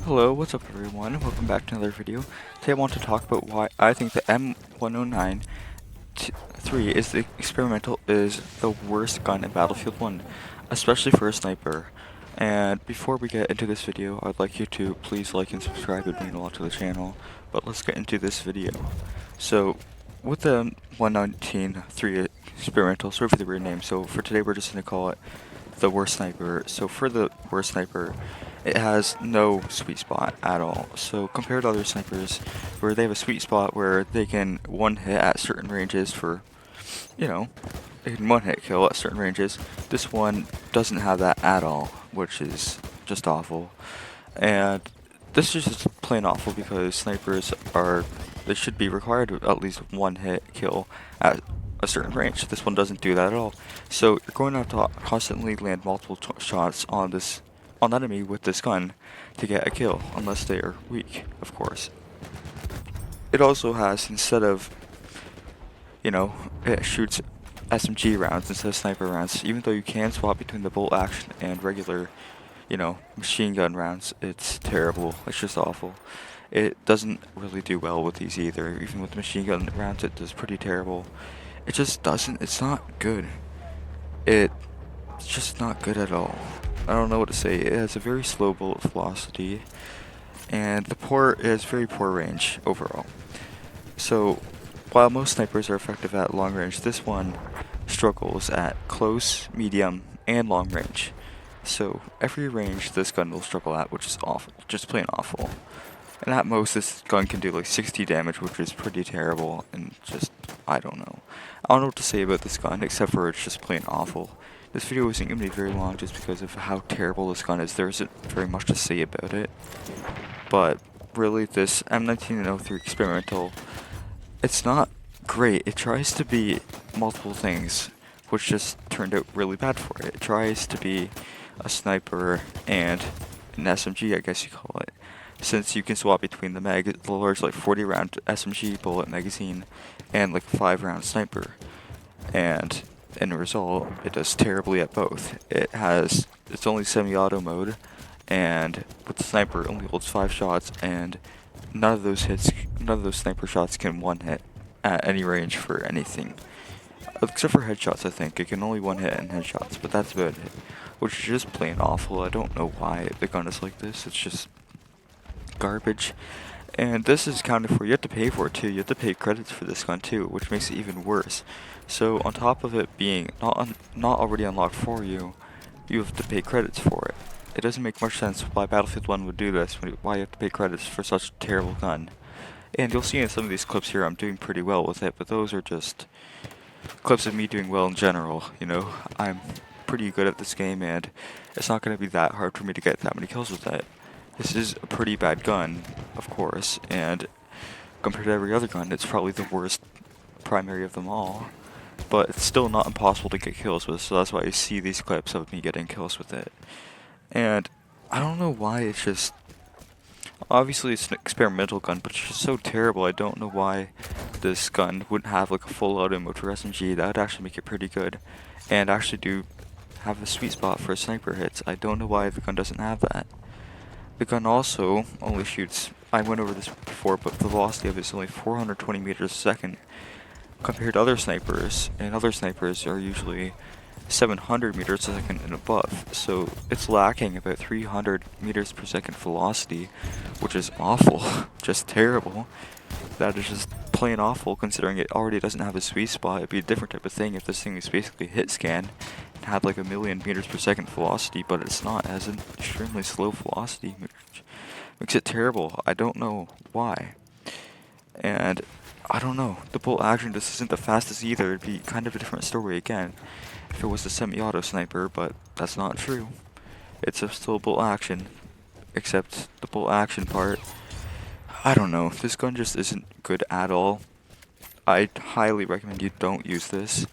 Hello, what's up everyone? Welcome back to another video. Today I want to talk about why I think the M109 3 is the experimental is the worst gun in Battlefield 1, especially for a sniper. And before we get into this video, I'd like you to please like and subscribe. It would mean a lot to the channel. But let's get into this video. So, with the 119.3 experimental, sorry for the weird name. So for today, we're just gonna call it the worst sniper. So for the worst sniper, it has no sweet spot at all. So compared to other snipers, where they have a sweet spot where they can one hit at certain ranges for, you know, they can one hit kill at certain ranges. This one doesn't have that at all, which is just awful. And this is just plain awful because snipers are, they should be required to at least one hit kill at a certain range. This one doesn't do that at all. So you're going to have to constantly land multiple shots on that enemy with this gun to get a kill, unless they are weak, of course. It also has, instead of, it shoots SMG rounds instead of sniper rounds. Even though you can swap between the bolt action and regular, machine gun rounds, it's terrible. It's just awful. It doesn't really do well with these either. Even with the machine gun rounds, it does pretty terrible. It just doesn't, it's not good. It's just not good at all. I don't know what to say. It has a very slow bullet velocity, and it has very poor range overall. So, while most snipers are effective at long range, this one struggles at close, medium, and long range. So, every range this gun will struggle at, which is awful, just plain awful. And at most, this gun can do like 60 damage, which is pretty terrible, and just, I don't know. I don't know what to say about this gun, except for it's just plain awful. This video isn't going to be very long just because of how terrible this gun is. There isn't very much to say about it. But, really, this M1903 experimental, it's not great. It tries to be multiple things, which just turned out really bad for it. It tries to be a sniper and an SMG, I guess you call it. Since you can swap between the large like 40 round SMG bullet magazine and like 5 round sniper. And in result, it does terribly at both. It's only semi-auto mode, and with the sniper it only holds 5 shots, and none of those sniper shots can one hit at any range for anything. Except for headshots, I think. It can only one hit in headshots, but that's about it. Which is just plain awful. I don't know why the gun is like this. It's just garbage. And this is counted for, you have to pay for it too. You have to pay credits for this gun too, which makes it even worse. So on top of it being not already unlocked for you, you have to pay credits for it. It doesn't make much sense why Battlefield 1 would do this, why you have to pay credits for such a terrible gun. And you'll see in some of these clips here I'm doing pretty well with it, but those are just clips of me doing well in general, I'm pretty good at this game, and it's not going to be that hard for me to get that many kills with it. This is a pretty bad gun, of course, and compared to every other gun, it's probably the worst primary of them all. But it's still not impossible to get kills with, so that's why you see these clips of me getting kills with it. And I don't know why it's just... Obviously it's an experimental gun, but it's just so terrible. I don't know why this gun wouldn't have like a full auto mode for SMG. That would actually make it pretty good. And actually do have a sweet spot for sniper hits. I don't know why the gun doesn't have that. The gun also only shoots, I went over this before, but the velocity of it is only 420 meters a second compared to other snipers, and other snipers are usually 700 meters a second and above, so it's lacking about 300 meters per second velocity, which is awful, just terrible. That is just plain awful considering it already doesn't have a sweet spot. It'd be a different type of thing if this thing was basically hit scan and had like 1,000,000 meters per second velocity, but it's not. It has an extremely slow velocity, which makes it terrible. I don't know why. And I don't know, the bolt action just isn't the fastest either. It'd be kind of a different story again if it was a semi-auto sniper, but that's not true. It's still bolt action, except the bolt action part, I don't know, this gun just isn't good at all. I highly recommend you don't use this,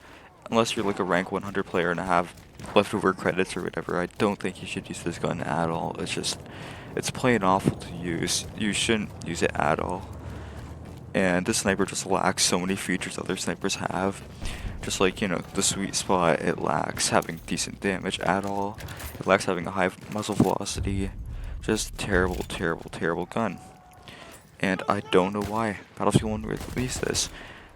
unless you're like a rank 100 player and have leftover credits or whatever. I don't think you should use this gun at all. It's plain awful to use. You shouldn't use it at all. And this sniper just lacks so many features other snipers have. Just like, the sweet spot, it lacks having decent damage at all. It lacks having a high muzzle velocity. Just terrible, terrible, terrible gun. And I don't know why Battlefield 1 released this.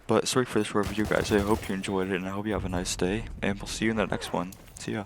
But sorry for this short video, guys. I hope you enjoyed it, and I hope you have a nice day. And we'll see you in the next one. See ya.